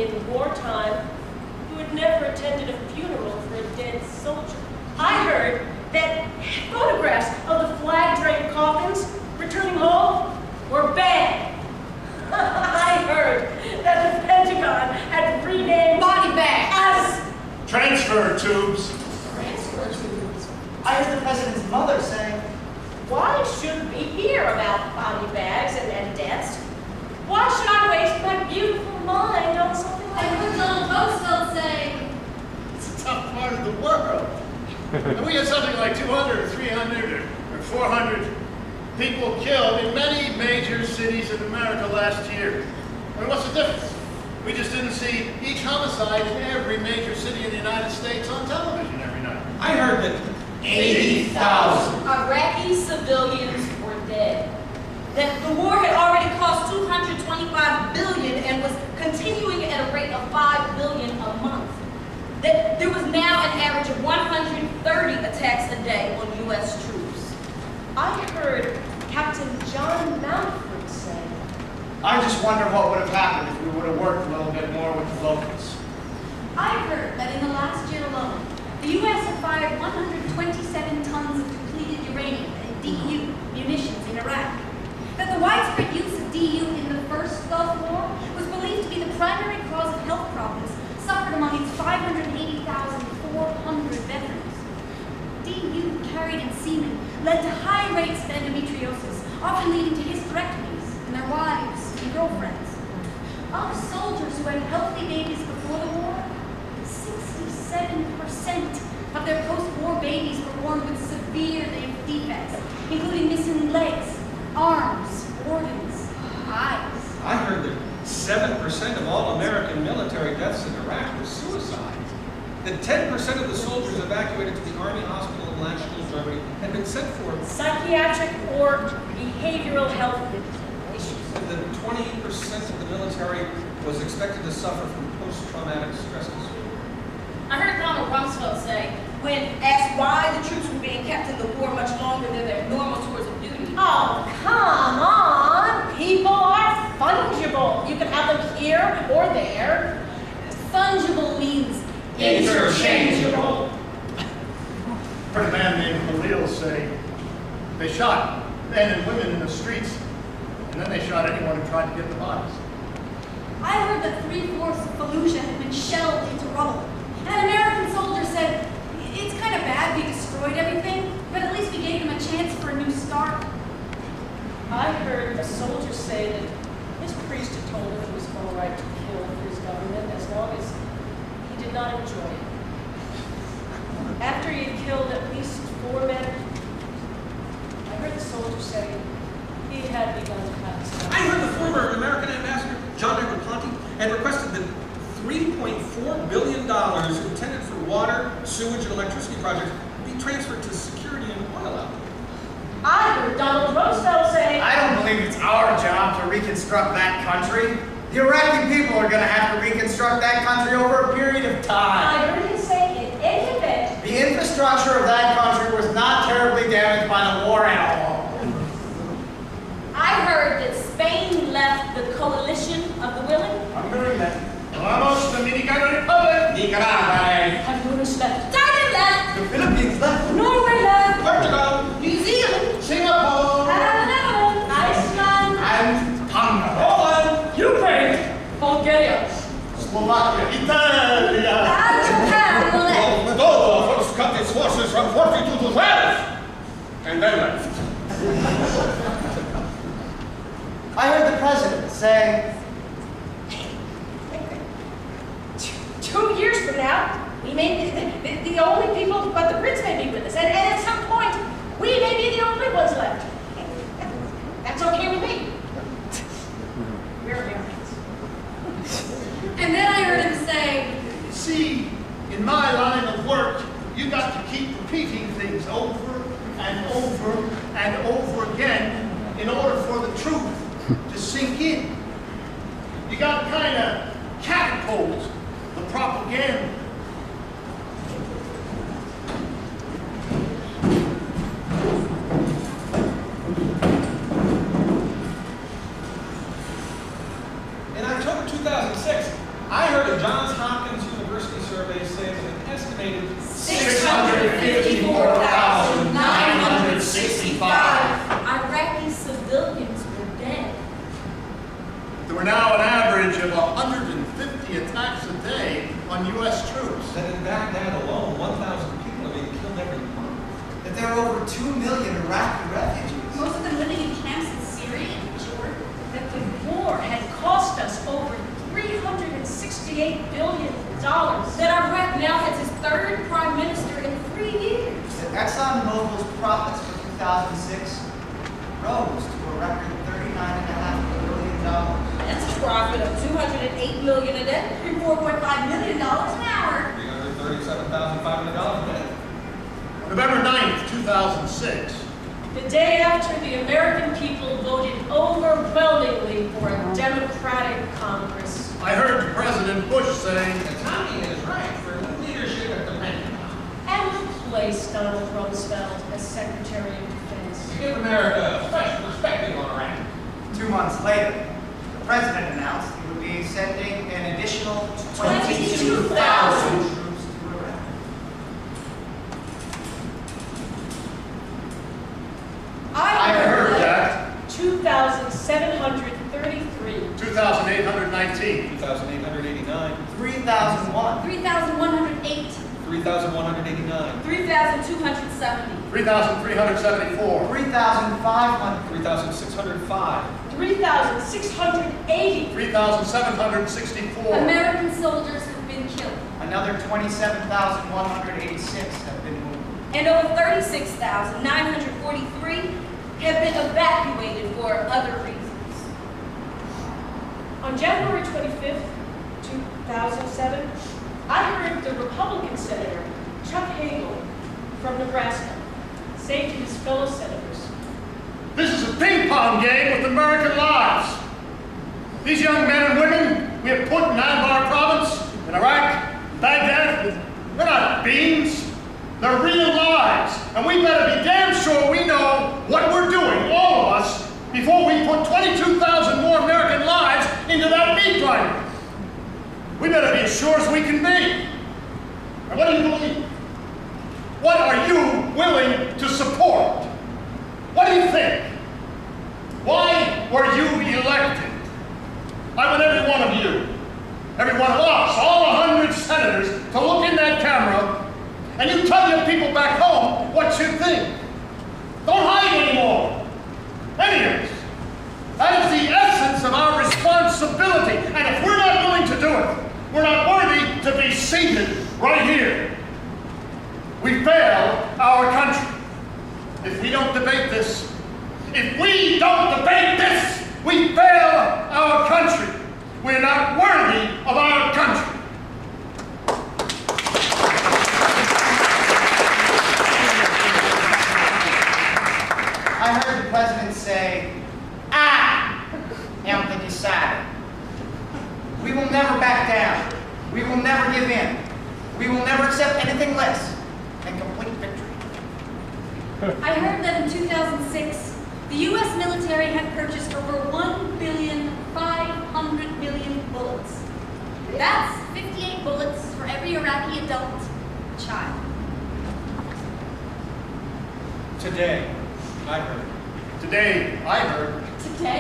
in wartime who had never attended a funeral for a dead soldier. I heard that photographs of the flag-draped coffins returning home were banned. I heard that the Pentagon had renamed body bags as transfer tubes. transfer tubes. I heard the president's mother saying, Why should we hear about body bags and deaths? Why should I waste my beautiful mind on something I like heard that? Donald Roosevelt say, It's a tough part of the world. And we had something like 200 or 300 or 400 people killed in many major cities in America last year. I mean, what's the difference? We just didn't see each homicide in every major city in the United States on television every night. I heard that 80,000. Iraqi civilians were dead. That the war had already cost $225 billion and was continuing at a rate of $5 billion a month. That there was now an average of 130 attacks a day on U.S. troops. I heard Captain John Mountford say, I just wonder what would have happened if we would have worked a little bit more with the locals. I heard that in the last year alone, the U.S. had fired 127 tons of depleted uranium and DU munitions in Iraq. That the widespread use of DU in the first Gulf War was believed to be the primary cause of health problems suffered among its 580,400 veterans. DU carried in semen led to high rates of endometriosis, often leading to hysterectomies in their wives and girlfriends. Of soldiers who had healthy babies before the war, 67% of their post-war babies were born with severe defects, including missing legs, arms, organs, eyes. I heard that 7% of all American military deaths in Iraq were suicide. That 10% of the soldiers evacuated to the Army Hospital in Landstuhl, Germany, had been sent for psychiatric or behavioral health issues. and that 20% of the military was expected to suffer from post-traumatic stress disorder. I heard Donald Rumsfeld say, when asked why the troops were being kept in the war much longer than their normal tours of duty, Oh, come on! People are fungible. You can have them here or there. fungible means Interchangeable. Heard a man named Khalil say they shot men and women in the streets, and then they shot anyone who tried to get the bodies. I heard that 3/4 of Fallujah had been shelled into rubble. And an American soldier said, it's kind of bad we destroyed everything, but at least we gave them a chance for a new start. I heard a soldier say that his priest had told him it was all right to kill for his government as long as he did not enjoy it. After he had killed at least 4 men, I heard the soldier say he had begun to have his I heard the former American ambassador, John Edward Conti, had requested that $3.4 billion intended for water, sewage, and electricity projects be transferred to security and oil output. I heard Donald Roosevelt say, I don't believe it's our job to reconstruct that country. The Iraqi people are going to have to reconstruct that country over a period of time. I heard him say in any event, The infrastructure of that country was not terribly damaged by the war at all. I heard that Spain left the coalition of the willing. I'm hearing that. Vamos, Dominican Republic! Nicaragua. Honduras left, Thailand left, The Philippines left. Norway left, Portugal! New Zealand, Singapore! Netherlands, Iceland, And Tonga. Poland! Ukraine, Bulgaria, Slovakia! Italia! and Japan left. Moldova first cut its forces from 42 to 12! And then left. I heard the president say, 2 years from now, we may be the only people, but the Brits may be with us. And at some point, we may be the only ones left. That's okay with me. We're Americans. And then I heard him say, See, in my line of work, you got to keep repeating things over and over and over again in order for the truth to sink in. You got to kind of catapult the propaganda. In October 2006, I heard there are over 2 million Iraqi refugees. Most of them living in camps in Syria and Jordan. That the war had cost us over $368 billion. That Iraq now has its third prime minister in 3 years. That ExxonMobil's profits for 2006 rose to a record $39.5 billion. That's a profit of $208 million a day, $4.5 million an hour. $337,500 a day. November 9th, 2006. The day after the American people voted overwhelmingly for a Democratic Congress. I heard President Bush saying, The timing is right for leadership at the Pentagon. And replaced Donald Rumsfeld as Secretary of Defense. To give America a fresh perspective on Iraq. 2 months later, the president announced he would be sending an additional 22,000 troops to Iraq. I heard that. 2,733. 2,819. 2,889. 3,001. 3,108. 3,189. 3,270. 3,374. 3,500. 3,605. 3,680. 3,764. American soldiers have been killed. Another 27,186 have been wounded. And over 36,943 have been evacuated for other reasons. On January 25th, 2007, I heard the Republican Senator, Chuck Hagel, from Nebraska, say to his fellow senators, This is a ping pong game with American lives. These young men and women we have put in Anbar province, in Iraq, Baghdad, they're not beans. They're real lives. And we better be damn sure we know what we're doing, all of us, before we put 22,000 more American lives into that meat grinder. We better be as sure as we can be. And what do you believe? What are you willing to support? What do you think? Why were you elected? I want every one of you, every one of us, all 100 senators, to look in that camera and you tell your people back home what you think. Don't hide anymore. Any of us. That is the essence of our responsibility. And if we're not willing to do it, we're not worthy to be seated right here. We fail our country. If we don't debate this, we fail our country. We're not worthy of our country. I heard the president say, am the decider. We will never back down. We will never give in. We will never accept anything less than complete victory. I heard that in 2006, the U.S. military had purchased over 1,500,000,000 bullets. That's 58 bullets for every Iraqi adult child. Today, I heard. Today, I heard. Today,